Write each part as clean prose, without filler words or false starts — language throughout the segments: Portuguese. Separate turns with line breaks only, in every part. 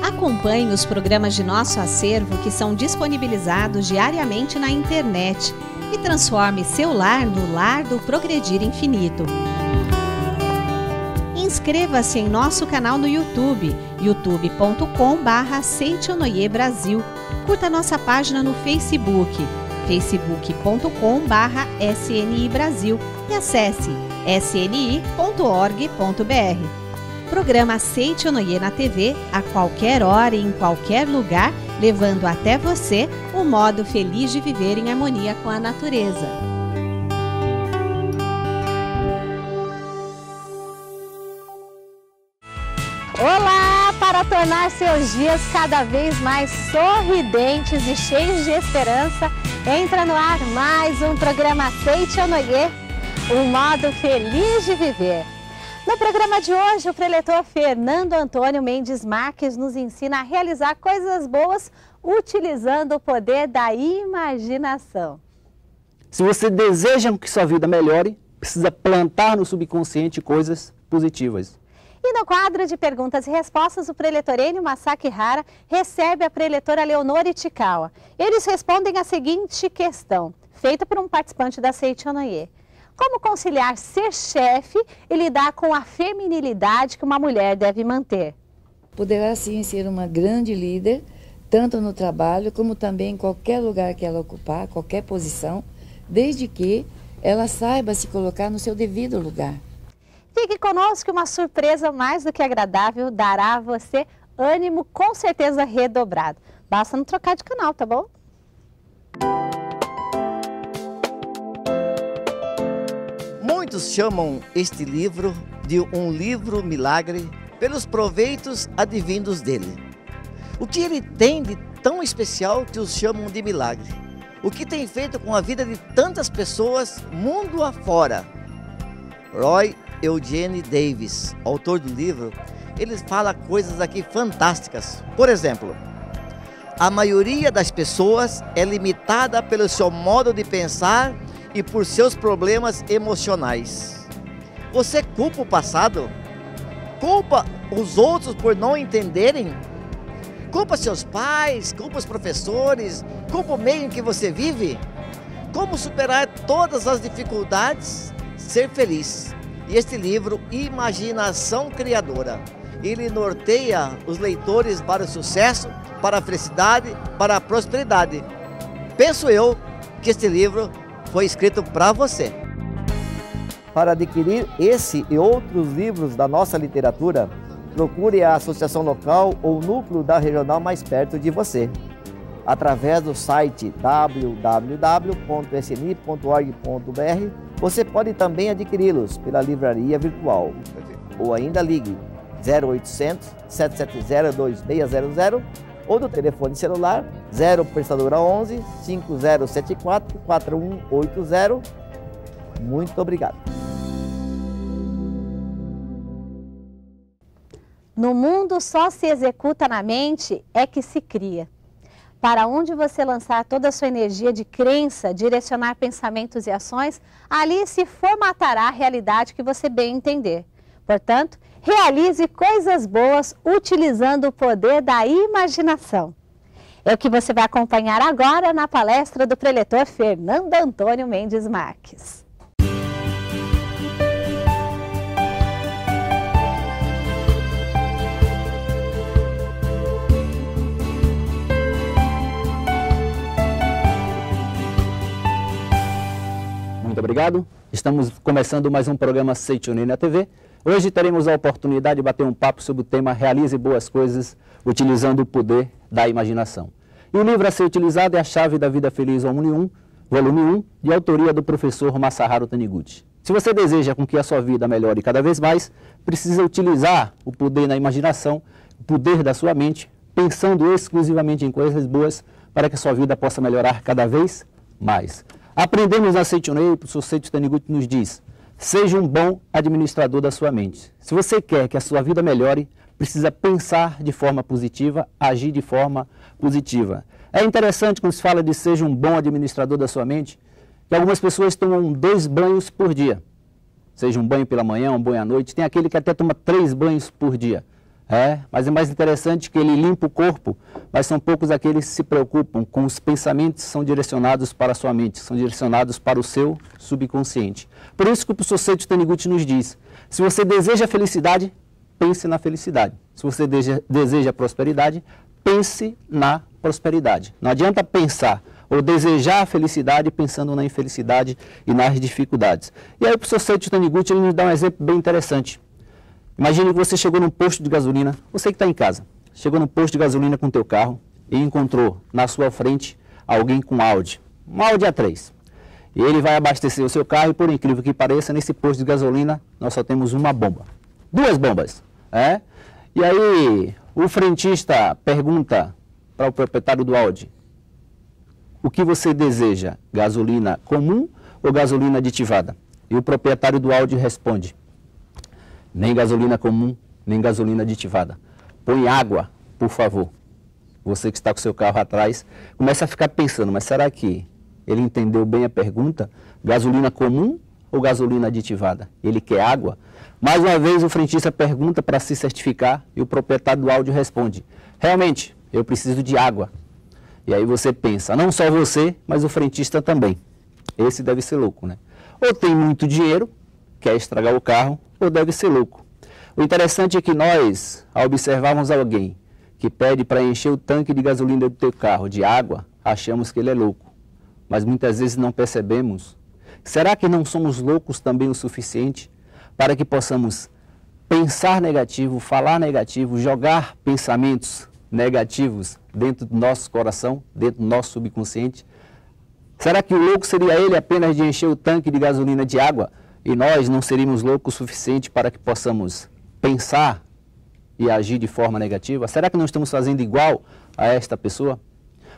Acompanhe os programas de nosso acervo que são disponibilizados diariamente na internet e transforme seu lar no lar do Progredir Infinito. Inscreva-se em nosso canal no YouTube, youtube.com/Seichonoye Brasil. Curta nossa página no Facebook, facebook.com/SNI Brasil e acesse sni.org.br. Programa Seichonoye na TV a qualquer hora e em qualquer lugar, levando até você o modo feliz de viver em harmonia com a natureza.
Olá! Para tornar seus dias cada vez mais sorridentes e cheios de esperança, entra no ar mais um programa Seichonoye, um modo feliz de viver. No programa de hoje, o preletor Fernando Antônio Mendes Marques nos ensina a realizar coisas boas utilizando o poder da imaginação.
Se você deseja que sua vida melhore, precisa plantar no subconsciente coisas positivas.
E no quadro de perguntas e respostas, o preletor Enio Masaki Hara recebe a preletora Leonor Itikawa. Eles respondem a seguinte questão, feita por um participante da Seichonoye. Como conciliar ser chefe e lidar com a feminilidade que uma mulher deve manter?
Poderá sim ser uma grande líder, tanto no trabalho como também em qualquer lugar que ela ocupar, qualquer posição, desde que ela saiba se colocar no seu devido lugar.
Fique conosco que uma surpresa mais do que agradável dará a você ânimo com certeza redobrado. Basta não trocar de canal, tá bom?
Muitos chamam este livro de um livro milagre pelos proveitos advindos dele. O que ele tem de tão especial que os chamam de milagre? O que tem feito com a vida de tantas pessoas mundo afora? Roy Eugene Davis, autor do livro, ele fala coisas aqui fantásticas. Por exemplo, a maioria das pessoas é limitada pelo seu modo de pensar e por seus problemas emocionais. Você culpa o passado? Culpa os outros por não entenderem? Culpa seus pais? Culpa os professores? Culpa o meio em que você vive? Como superar todas as dificuldades? Ser feliz. E este livro, Imaginação Criadora, ele norteia os leitores para o sucesso, para a felicidade, para a prosperidade. Penso eu que este livro foi escrito para você. Para adquirir esse e outros livros da nossa literatura, procure a associação local ou núcleo da regional mais perto de você. Através do site www.sni.org.br, você pode também adquiri-los pela livraria virtual. Ou ainda ligue 0800 770 2600 ou do telefone celular 0 operadora 11 5074 4180. Muito obrigado.
No mundo só se executa na mente é que se cria. Para onde você lançar toda a sua energia de crença, direcionar pensamentos e ações, ali se formatará a realidade que você bem entender. Portanto, realize coisas boas utilizando o poder da imaginação. É o que você vai acompanhar agora na palestra do preletor Fernando Antônio Mendes Marques.
Muito obrigado. Estamos começando mais um programa Seichonoye na TV. Hoje teremos a oportunidade de bater um papo sobre o tema Realize Boas Coisas utilizando o poder da imaginação. E o livro a ser utilizado é A Chave da Vida Feliz, volume 1, de autoria do professor Masaharu Taniguchi. Se você deseja com que a sua vida melhore cada vez mais, precisa utilizar o poder da imaginação, o poder da sua mente, pensando exclusivamente em coisas boas para que a sua vida possa melhorar cada vez mais. Aprendemos na Seichonoye, o professor Seiichi Taniguchi nos diz: seja um bom administrador da sua mente. Se você quer que a sua vida melhore, precisa pensar de forma positiva, agir de forma positiva. É interessante quando se fala de seja um bom administrador da sua mente, que algumas pessoas tomam 2 banhos por dia. Seja um banho pela manhã, um banho à noite. Tem aquele que até toma 3 banhos por dia. Mas é mais interessante que ele limpa o corpo, mas são poucos aqueles que se preocupam com os pensamentos que são direcionados para a sua mente, são direcionados para o seu subconsciente. Por isso que o professor Seiichi Taniguchi nos diz, se você deseja felicidade, pense na felicidade. Se você deseja prosperidade, pense na prosperidade. Não adianta pensar ou desejar a felicidade pensando na infelicidade e nas dificuldades. E aí o professor Seiichi Taniguchi ele nos dá um exemplo bem interessante. Imagine que você chegou num posto de gasolina, você que está em casa, chegou num posto de gasolina com o teu carro e encontrou na sua frente alguém com Audi, um Audi A3. E ele vai abastecer o seu carro e, por incrível que pareça, nesse posto de gasolina nós só temos uma bomba. 2 bombas. E aí o frentista pergunta para o proprietário do Audi, o que você deseja, gasolina comum ou gasolina aditivada? E o proprietário do Audi responde, nem gasolina comum, nem gasolina aditivada. Põe água, por favor. Você que está com o seu carro atrás, começa a ficar pensando, mas será que ele entendeu bem a pergunta? Gasolina comum ou gasolina aditivada? Ele quer água? Mais uma vez o frentista pergunta para se certificar e o proprietário do Audi responde, realmente, eu preciso de água. E aí você pensa, não só você, mas o frentista também. Esse deve ser louco, né? Ou tem muito dinheiro, quer estragar o carro, ou deve ser louco. O interessante é que nós, ao observarmos alguém que pede para encher o tanque de gasolina do teu carro de água, achamos que ele é louco. Mas muitas vezes não percebemos. Será que não somos loucos também o suficiente para que possamos pensar negativo, falar negativo, jogar pensamentos negativos dentro do nosso coração, dentro do nosso subconsciente? Será que o louco seria ele apenas de encher o tanque de gasolina de água e nós não seríamos loucos o suficiente para que possamos pensar e agir de forma negativa? Será que não estamos fazendo igual a esta pessoa?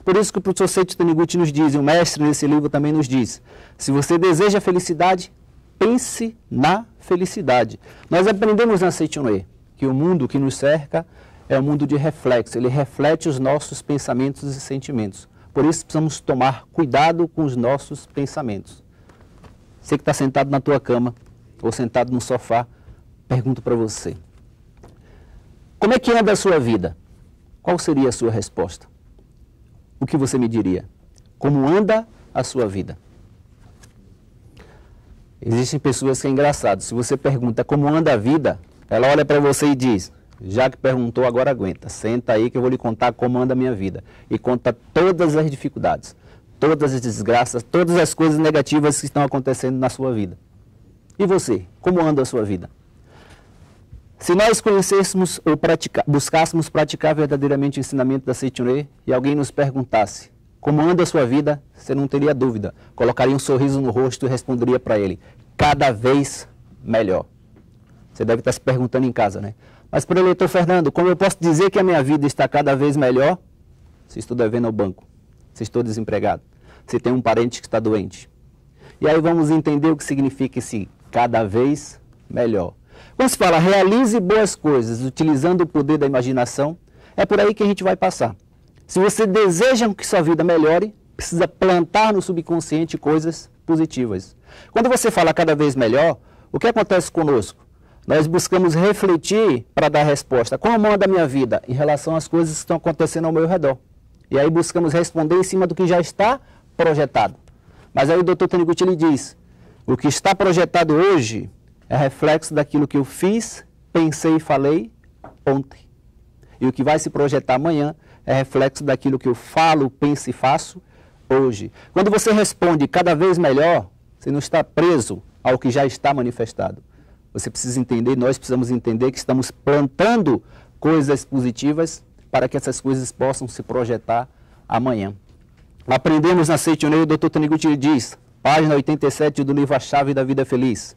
Por isso que o professor Seiichi Taniguchi nos diz, e o mestre nesse livro também nos diz, se você deseja felicidade, pense na felicidade. Nós aprendemos na Seichonoye que o mundo que nos cerca é um mundo de reflexo, ele reflete os nossos pensamentos e sentimentos. Por isso precisamos tomar cuidado com os nossos pensamentos. Você que está sentado na tua cama ou sentado no sofá, pergunto para você, como é que anda a sua vida? Qual seria a sua resposta? O que você me diria? Como anda a sua vida? Existem pessoas que é engraçado, se você pergunta como anda a vida, ela olha para você e diz, já que perguntou, agora aguenta, senta aí que eu vou lhe contar como anda a minha vida. E conta todas as dificuldades, todas as desgraças, todas as coisas negativas que estão acontecendo na sua vida. E você, como anda a sua vida? Se nós conhecêssemos ou buscássemos praticar verdadeiramente o ensinamento da Seichonoye e alguém nos perguntasse como anda a sua vida, você não teria dúvida, colocaria um sorriso no rosto e responderia para ele, cada vez melhor. Você deve estar se perguntando em casa, né? Mas, preletor Fernando, como eu posso dizer que a minha vida está cada vez melhor se estou devendo ao banco, se estou desempregado, se tem um parente que está doente? E aí vamos entender o que significa esse cada vez melhor. Quando se fala realize boas coisas utilizando o poder da imaginação, é por aí que a gente vai passar. Se você deseja que sua vida melhore, precisa plantar no subconsciente coisas positivas. Quando você fala cada vez melhor, o que acontece conosco? Nós buscamos refletir para dar resposta. Como anda a minha vida em relação às coisas que estão acontecendo ao meu redor? E aí buscamos responder em cima do que já está projetado. Mas aí o Dr. Taniguchi ele diz, o que está projetado hoje é reflexo daquilo que eu fiz, pensei e falei ontem. E o que vai se projetar amanhã é reflexo daquilo que eu falo, penso e faço hoje. Quando você responde cada vez melhor, você não está preso ao que já está manifestado. Você precisa entender, nós precisamos entender que estamos plantando coisas positivas para que essas coisas possam se projetar amanhã. Aprendemos na Seichonoye, o Dr. Taniguchi diz, página 87 do livro A Chave da Vida Feliz.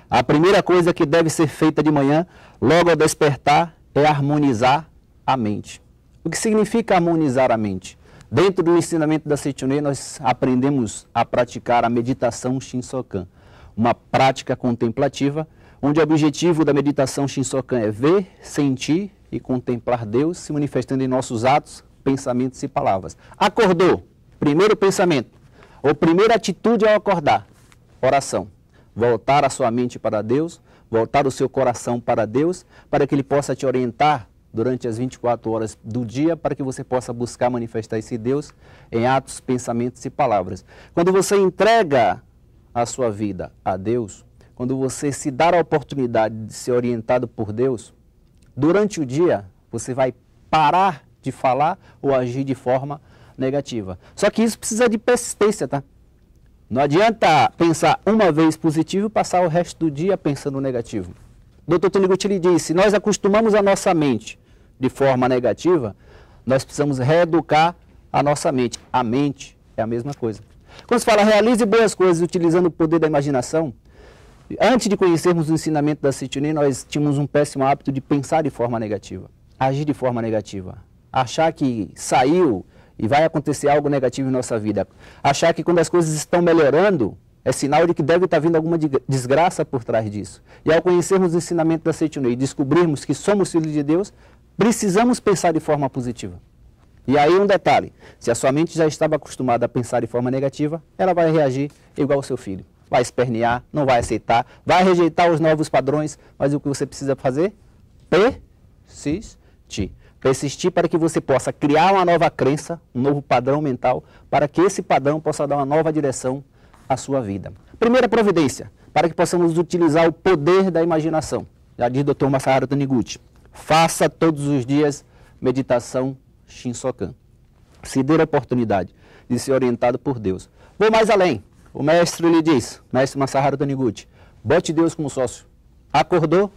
A primeira coisa que deve ser feita de manhã, logo ao despertar, é harmonizar a mente. O que significa harmonizar a mente? Dentro do ensinamento da Seichonoye, nós aprendemos a praticar a meditação Shinsokan, uma prática contemplativa, onde o objetivo da meditação Shinsokan é ver, sentir e contemplar Deus se manifestando em nossos atos, pensamentos e palavras. Acordou, primeiro pensamento, ou primeira atitude ao acordar, oração. Voltar a sua mente para Deus, voltar o seu coração para Deus, para que Ele possa te orientar durante as 24 horas do dia para que você possa buscar manifestar esse Deus em atos, pensamentos e palavras. Quando você entrega a sua vida a Deus, quando você se dá a oportunidade de ser orientado por Deus, durante o dia você vai parar de falar ou agir de forma negativa. Só que isso precisa de persistência, tá? Não adianta pensar uma vez positivo e passar o resto do dia pensando negativo. O Dr. Taniguchi lhe disse, se nós acostumamos a nossa mente de forma negativa, nós precisamos reeducar a nossa mente. A mente é a mesma coisa. Quando se fala realize boas coisas utilizando o poder da imaginação, antes de conhecermos o ensinamento da Seichonin, nós tínhamos um péssimo hábito de pensar de forma negativa, agir de forma negativa, achar que saiu e vai acontecer algo negativo em nossa vida. Achar que quando as coisas estão melhorando, é sinal de que deve estar vindo alguma desgraça por trás disso. E ao conhecermos o ensinamento da Seichonin e descobrirmos que somos filhos de Deus, precisamos pensar de forma positiva. E aí um detalhe, se a sua mente já estava acostumada a pensar de forma negativa, ela vai reagir igual ao seu filho. Vai espernear, não vai aceitar, vai rejeitar os novos padrões, mas o que você precisa fazer? Persistir. Persistir para que você possa criar uma nova crença, um novo padrão mental, para que esse padrão possa dar uma nova direção à sua vida. Primeira providência, para que possamos utilizar o poder da imaginação. Já diz o Dr. Masaharu Taniguchi, faça todos os dias meditação Shinsokan. Se dê a oportunidade de ser orientado por Deus. Vou mais além. O mestre lhe diz, mestre Masaharu Taniguchi, bote Deus como sócio. Acordou?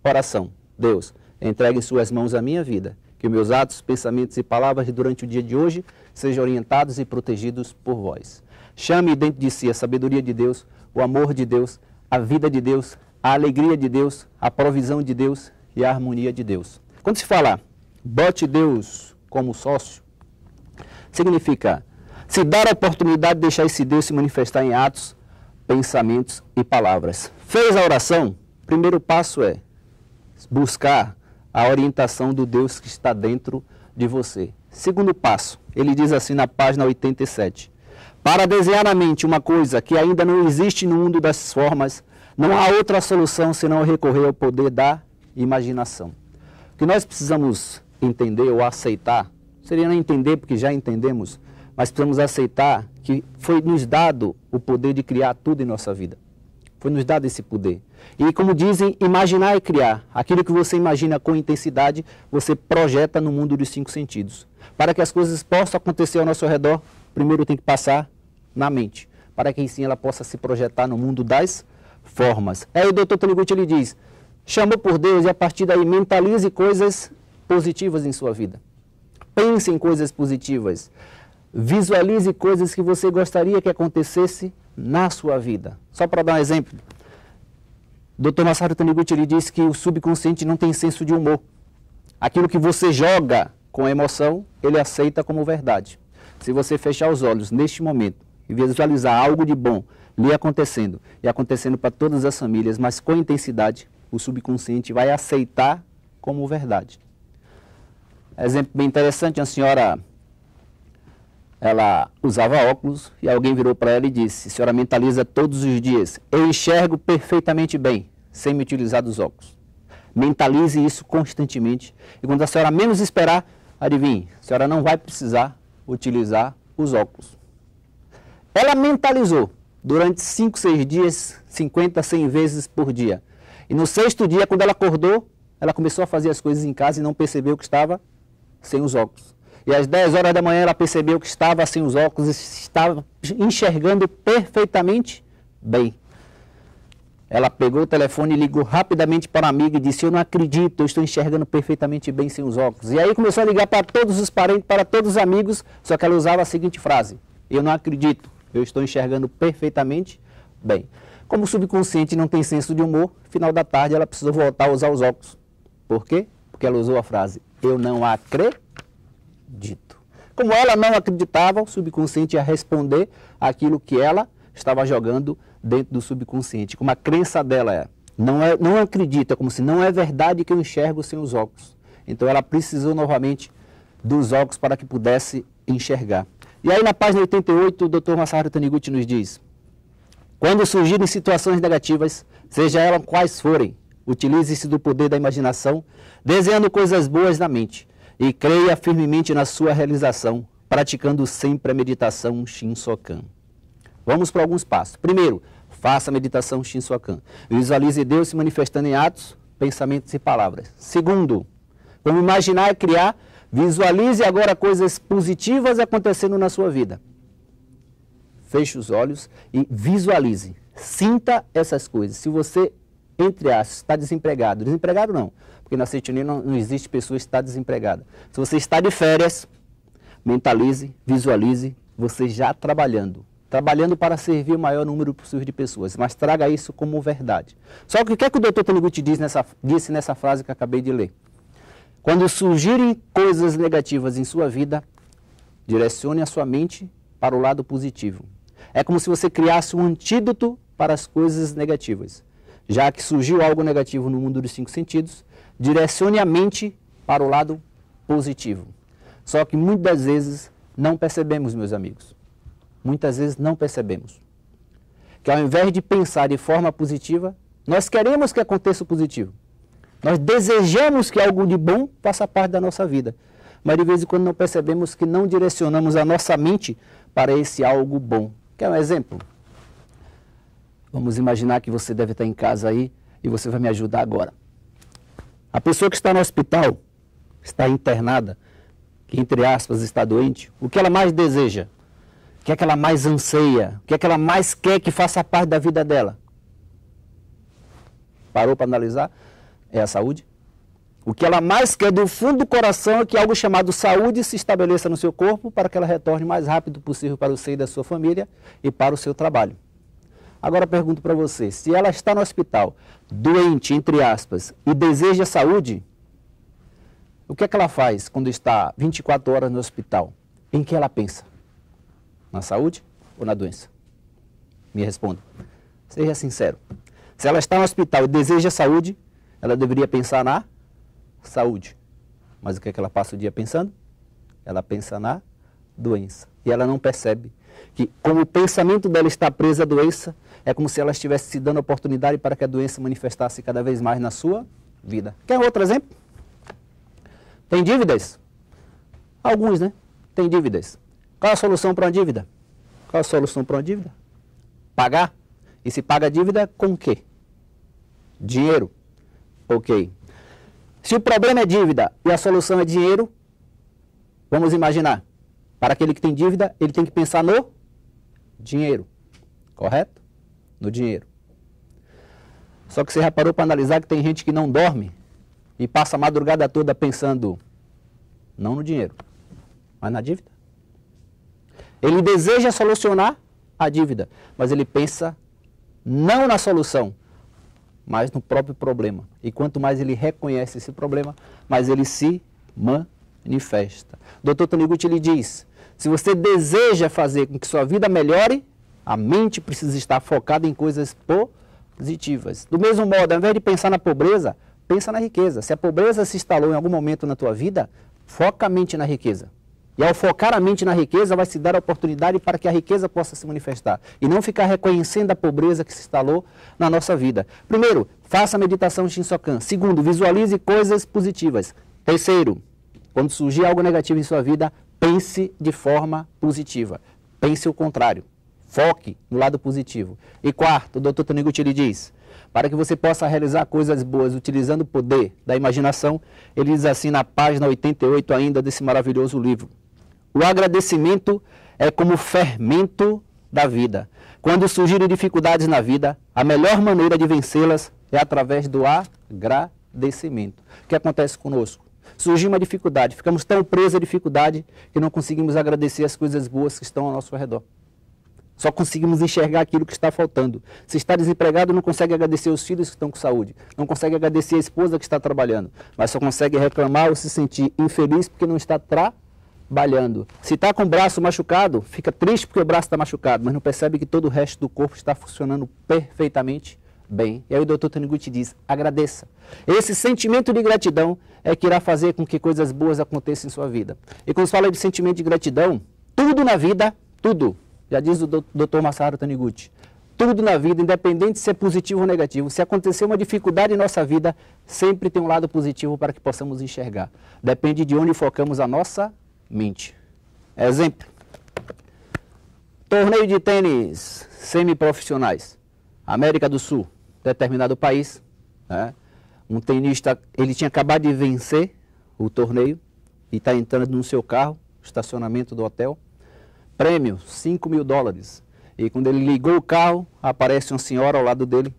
Oração. Deus, entregue em suas mãos a minha vida. Que meus atos, pensamentos e palavras durante o dia de hoje sejam orientados e protegidos por vós. Chame dentro de si a sabedoria de Deus, o amor de Deus, a vida de Deus, a alegria de Deus, a provisão de Deus e a harmonia de Deus. Quando se fala, bote Deus como sócio, significa se dar a oportunidade de deixar esse Deus se manifestar em atos, pensamentos e palavras. Fez a oração? O primeiro passo é buscar a orientação do Deus que está dentro de você. Segundo passo, ele diz assim na página 87. Para desenhar na mente uma coisa que ainda não existe no mundo das formas, não há outra solução senão recorrer ao poder da imaginação. O que nós precisamos entender ou aceitar, seria não entender porque já entendemos, mas precisamos aceitar que foi nos dado o poder de criar tudo em nossa vida. Foi nos dado esse poder. E como dizem, imaginar é criar. Aquilo que você imagina com intensidade, você projeta no mundo dos 5 sentidos. Para que as coisas possam acontecer ao nosso redor, primeiro tem que passar na mente. Para que assim ela possa se projetar no mundo das formas. Aí o Dr. Taniguchi ele diz, chamou por Deus e a partir daí mentalize coisas positivas em sua vida. Pense em coisas positivas. Visualize coisas que você gostaria que acontecesse na sua vida. Só para dar um exemplo, Dr. Masaharu Taniguchi ele diz que o subconsciente não tem senso de humor. Aquilo que você joga com emoção, ele aceita como verdade. Se você fechar os olhos neste momento e visualizar algo de bom lhe acontecendo, e acontecendo para todas as famílias, mas com intensidade, o subconsciente vai aceitar como verdade. Exemplo bem interessante, a senhora, ela usava óculos e alguém virou para ela e disse, a senhora mentaliza todos os dias, eu enxergo perfeitamente bem, sem me utilizar dos óculos. Mentalize isso constantemente e quando a senhora menos esperar, adivinhe, a senhora não vai precisar utilizar os óculos. Ela mentalizou durante 5, 6 dias, 50, 100 vezes por dia. E no 6º dia, quando ela acordou, ela começou a fazer as coisas em casa e não percebeu que estava sem os óculos. E às 10 horas da manhã ela percebeu que estava sem os óculos e estava enxergando perfeitamente bem. Ela pegou o telefone e ligou rapidamente para a amiga e disse, eu não acredito, eu estou enxergando perfeitamente bem sem os óculos. E aí começou a ligar para todos os parentes, para todos os amigos, só que ela usava a seguinte frase, eu não acredito, eu estou enxergando perfeitamente bem. Como o subconsciente não tem senso de humor, no final da tarde ela precisou voltar a usar os óculos. Por quê? Porque ela usou a frase, eu não acredito. Como ela não acreditava, o subconsciente ia responder aquilo que ela estava jogando dentro do subconsciente. Como a crença dela é, não acredita, como se não é verdade que eu enxergo sem os óculos. Então ela precisou novamente dos óculos para que pudesse enxergar. E aí na página 88, o Dr. Masaharu Taniguchi nos diz, quando surgirem situações negativas, seja elas quais forem, Utilize-se do poder da imaginação, desenhando coisas boas na mente. E creia firmemente na sua realização, praticando sempre a meditação Shin-Sokan. Vamos para alguns passos. Primeiro, faça a meditação Shin-Sokan. Visualize Deus se manifestando em atos, pensamentos e palavras. Segundo, como imaginar e criar, visualize agora coisas positivas acontecendo na sua vida. Feche os olhos e visualize. Sinta essas coisas. Se você, entre aspas, está desempregado, desempregado não, porque na Seitonia não existe pessoa que está desempregada. Se você está de férias, mentalize, visualize, você já trabalhando para servir o maior número possível de pessoas, mas traga isso como verdade. Só que o que é que o Dr. Taniguchi disse nessa frase que eu acabei de ler? Quando surgirem coisas negativas em sua vida, direcione a sua mente para o lado positivo. É como se você criasse um antídoto para as coisas negativas. Já que surgiu algo negativo no mundo dos 5 sentidos, direcione a mente para o lado positivo. Só que muitas vezes não percebemos, meus amigos. Muitas vezes não percebemos. Que ao invés de pensar de forma positiva, nós queremos que aconteça o positivo. Nós desejamos que algo de bom faça parte da nossa vida. Mas de vez em quando não percebemos que não direcionamos a nossa mente para esse algo bom. Quer um exemplo? Vamos imaginar que você deve estar em casa aí e você vai me ajudar agora. A pessoa que está no hospital, está internada, que entre aspas está doente, o que ela mais deseja? O que é que ela mais anseia? O que é que ela mais quer que faça parte da vida dela? Parou para analisar? É a saúde. O que ela mais quer do fundo do coração é que algo chamado saúde se estabeleça no seu corpo para que ela retorne o mais rápido possível para o seio da sua família e para o seu trabalho. Agora eu pergunto para você, se ela está no hospital, doente, entre aspas, e deseja saúde, o que é que ela faz quando está 24 horas no hospital? Em que ela pensa? Na saúde ou na doença? Me responda. Seja sincero. Se ela está no hospital e deseja saúde, ela deveria pensar na saúde. Mas o que é que ela passa o dia pensando? Ela pensa na doença. E ela não percebe que, como o pensamento dela está preso à doença, é como se ela estivesse se dando oportunidade para que a doença manifestasse cada vez mais na sua vida. Quer outro exemplo? Tem dívidas? Alguns, né? Tem dívidas. Qual a solução para uma dívida? Qual a solução para uma dívida? Pagar. E se paga a dívida com o quê? Dinheiro. Ok. Se o problema é dívida e a solução é dinheiro, vamos imaginar, para aquele que tem dívida, ele tem que pensar no dinheiro, correto? No dinheiro. Só que você já parou para analisar que tem gente que não dorme e passa a madrugada toda pensando, não no dinheiro, mas na dívida. Ele deseja solucionar a dívida, mas ele pensa não na solução, mas no próprio problema. E quanto mais ele reconhece esse problema, mais ele se manifesta. O Dr. Taniguchi lhe diz, se você deseja fazer com que sua vida melhore, a mente precisa estar focada em coisas positivas. Do mesmo modo, ao invés de pensar na pobreza, pensa na riqueza. Se a pobreza se instalou em algum momento na tua vida, foca a mente na riqueza. E ao focar a mente na riqueza, vai se dar a oportunidade para que a riqueza possa se manifestar. E não ficar reconhecendo a pobreza que se instalou na nossa vida. Primeiro, faça a meditação Shin-Sokan. Segundo, visualize coisas positivas. Terceiro, quando surgir algo negativo em sua vida, pense de forma positiva. Pense o contrário. Foque no lado positivo. E quarto, o Dr. Taniguchi lhe diz, para que você possa realizar coisas boas utilizando o poder da imaginação, ele diz assim na página 88 ainda desse maravilhoso livro. O agradecimento é como o fermento da vida. Quando surgirem dificuldades na vida, a melhor maneira de vencê-las é através do agradecimento. O que acontece conosco? Surgiu uma dificuldade, ficamos tão presos à dificuldade que não conseguimos agradecer as coisas boas que estão ao nosso redor. Só conseguimos enxergar aquilo que está faltando. Se está desempregado, não consegue agradecer os filhos que estão com saúde. Não consegue agradecer a esposa que está trabalhando. Mas só consegue reclamar ou se sentir infeliz porque não está trabalhando. Se está com o braço machucado, fica triste porque o braço está machucado, mas não percebe que todo o resto do corpo está funcionando perfeitamente bem. E aí o Dr. Taniguchi diz, agradeça. Esse sentimento de gratidão é que irá fazer com que coisas boas aconteçam em sua vida. E quando se fala de sentimento de gratidão, tudo na vida, tudo, já diz o Dr. Masaharu Taniguchi, Tudo na vida, independente se é positivo ou negativo, se acontecer uma dificuldade em nossa vida, sempre tem um lado positivo para que possamos enxergar. Depende de onde focamos a nossa mente. Exemplo. Torneio de tênis semiprofissionais. América do Sul, determinado país, né? Um tenista, ele tinha acabado de vencer o torneio e está entrando no seu carro, estacionamento do hotel. Prêmio, $5.000. E quando ele ligou o carro, aparece uma senhora ao lado dele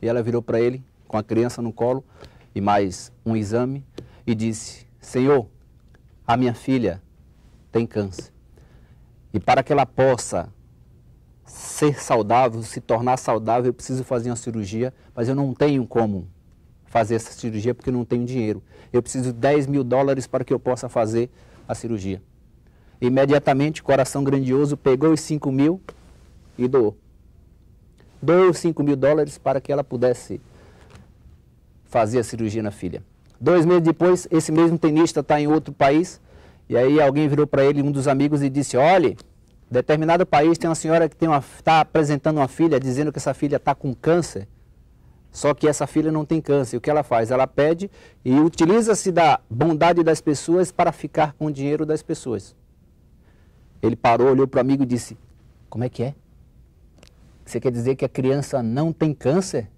e ela virou para ele com a criança no colo e mais um exame e disse: Senhor, a minha filha tem câncer e para que ela possa ser saudável, se tornar saudável, eu preciso fazer uma cirurgia, mas eu não tenho como fazer essa cirurgia porque eu não tenho dinheiro. Eu preciso de $10.000 para que eu possa fazer a cirurgia. Imediatamente, coração grandioso, pegou os 5.000 e doou. Doou os $5.000 para que ela pudesse fazer a cirurgia na filha. 2 meses depois, esse mesmo tenista está em outro país, e aí alguém virou para ele, um dos amigos, e disse: olhe, determinado país tem uma senhora que está apresentando uma filha, dizendo que essa filha está com câncer, só que essa filha não tem câncer. O que ela faz? Ela pede e utiliza-se da bondade das pessoas para ficar com o dinheiro das pessoas. Ele parou, olhou para o amigo e disse: como é que é? Você quer dizer que a criança não tem câncer?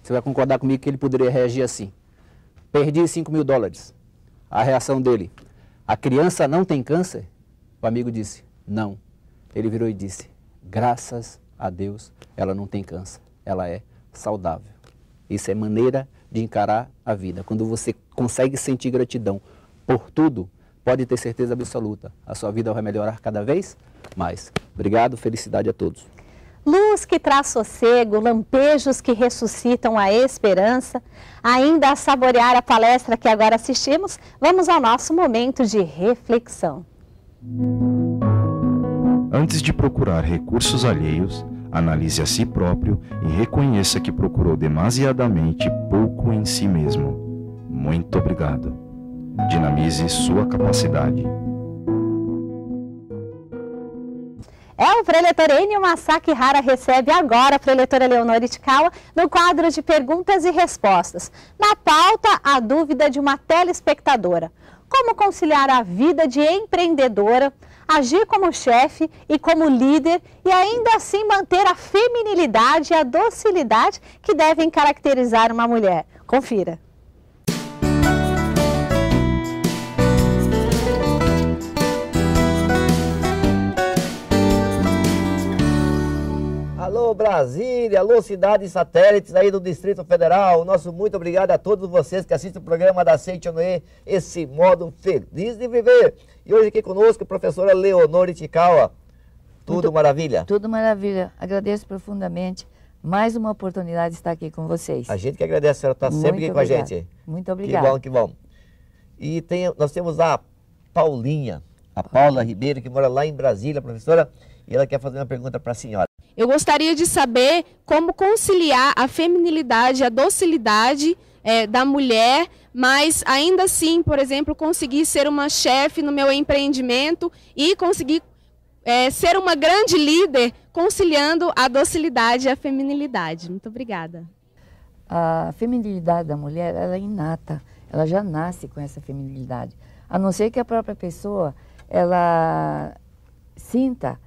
Você vai concordar comigo que ele poderia reagir assim: perdi $5.000. A reação dele: a criança não tem câncer? O amigo disse: não. Ele virou e disse: graças a Deus, ela não tem câncer, ela é saudável. Isso é maneira de encarar a vida. Quando você consegue sentir gratidão por tudo, pode ter certeza absoluta, a sua vida vai melhorar cada vez mais. Obrigado, felicidade a todos.
Luz que traz sossego, lampejos que ressuscitam a esperança. Ainda a saborear a palestra que agora assistimos, vamos ao nosso momento de reflexão.
Antes de procurar recursos alheios, analise a si próprio e reconheça que procurou demasiadamente pouco em si mesmo. Muito obrigado. Dinamize sua capacidade.
O preletor Enio Masaki Hara recebe agora a preletora Leonor Itikawa no quadro de perguntas e respostas. Na pauta, a dúvida de uma telespectadora: como conciliar a vida de empreendedora, agir como chefe e como líder e ainda assim manter a feminilidade e a docilidade que devem caracterizar uma mulher? Confira.
Alô Brasília, alô cidades satélites aí do Distrito Federal, nosso muito obrigado a todos vocês que assistem o programa da Seichonoye, esse modo feliz de viver. E hoje aqui conosco a professora Leonor Itikawa. Tudo maravilha?
Tudo maravilha, agradeço profundamente, mais uma oportunidade de estar aqui com vocês.
A gente que agradece, a senhora está sempre aqui com a gente.
Muito obrigada.
Que bom, que bom. E nós temos a Paulinha, a Paula Ribeiro, que mora lá em Brasília, professora, e ela quer fazer uma pergunta para a senhora.
Eu gostaria de saber como conciliar a feminilidade, a docilidade da mulher, mas ainda assim, por exemplo, conseguir ser uma chefe no meu empreendimento e conseguir ser uma grande líder, conciliando a docilidade e a feminilidade. Muito obrigada.
A feminilidade da mulher, ela é inata, ela já nasce com essa feminilidade. A não ser que a própria pessoa, ela sinta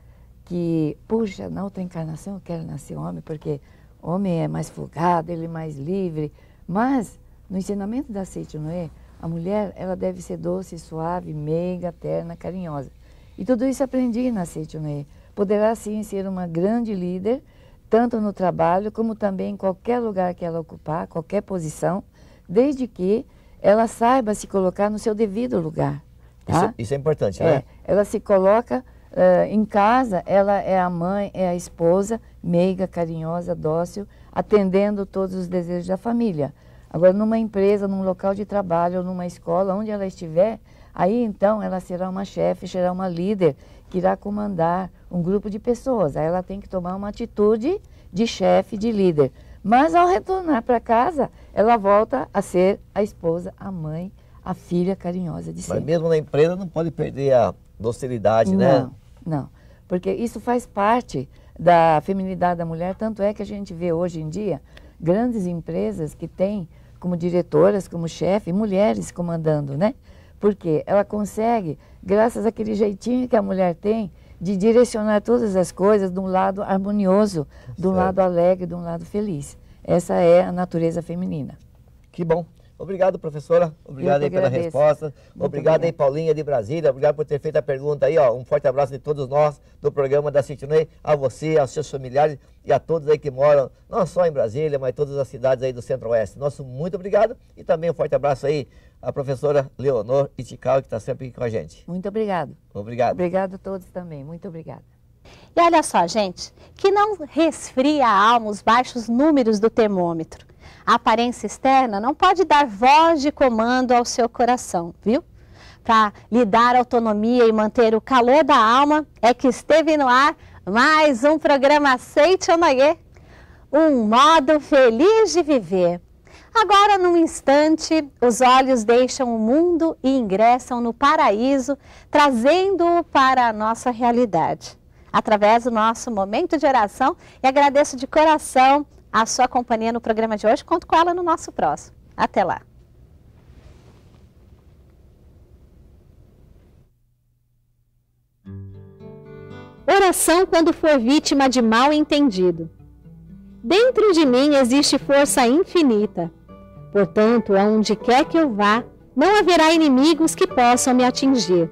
que, puxa, na outra encarnação eu quero nascer homem, porque homem é mais folgado, ele é mais livre. Mas, no ensinamento da Seichonoye, a mulher, ela deve ser doce, suave, meiga, terna, carinhosa. E tudo isso aprendi na Seichonoye. Poderá, sim, ser uma grande líder, tanto no trabalho, como também em qualquer lugar que ela ocupar, qualquer posição, desde que ela saiba se colocar no seu devido lugar. Tá?
Isso é importante, né?
Ela se coloca... em casa, ela é a mãe, é a esposa, meiga, carinhosa, dócil, atendendo todos os desejos da família. Agora, numa empresa, num local de trabalho, ou numa escola, onde ela estiver, aí então ela será uma chefe, será uma líder, que irá comandar um grupo de pessoas. Aí ela tem que tomar uma atitude de chefe, de líder. Mas ao retornar para casa, ela volta a ser a esposa, a mãe, a filha carinhosa de sempre.
Mas mesmo na empresa não pode perder a docilidade, né?
Não, porque isso faz parte da feminilidade da mulher, tanto é que a gente vê hoje em dia grandes empresas que têm como diretoras, como chefe, mulheres comandando, né? Porque ela consegue, graças àquele jeitinho que a mulher tem, de direcionar todas as coisas de um lado harmonioso, de um lado alegre, de um lado feliz. Essa é a natureza feminina.
Que bom. Obrigado, professora. Obrigado aí pela resposta. Obrigado aí, Paulinha de Brasília. Obrigado por ter feito a pergunta aí, ó. Um forte abraço de todos nós do programa da Citionei, a você, aos seus familiares e a todos aí que moram, não só em Brasília, mas em todas as cidades aí do Centro-Oeste. Nosso muito obrigado e também um forte abraço aí à professora Leonor Itical, que está sempre aqui com a gente.
Muito obrigado.
Obrigado.
Obrigado a todos também. Muito obrigada.
E olha só, gente, que não resfria a alma os baixos números do termômetro. A aparência externa não pode dar voz de comando ao seu coração, viu? Para lhe dar autonomia e manter o calor da alma, é que esteve no ar mais um programa Seichonoye, um modo feliz de viver. Agora, num instante, os olhos deixam o mundo e ingressam no paraíso, trazendo-o para a nossa realidade. Através do nosso momento de oração, e agradeço de coração a sua companhia no programa de hoje. Conto com ela no nosso próximo. Até lá. Oração quando for vítima de mal entendido. Dentro de mim existe força infinita. Portanto, aonde quer que eu vá, não haverá inimigos que possam me atingir.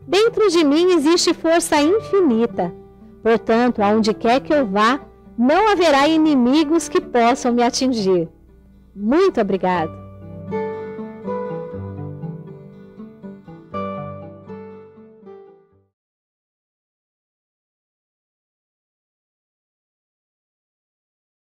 Dentro de mim existe força infinita. Portanto, aonde quer que eu vá, não haverá inimigos que possam me atingir. Muito obrigado.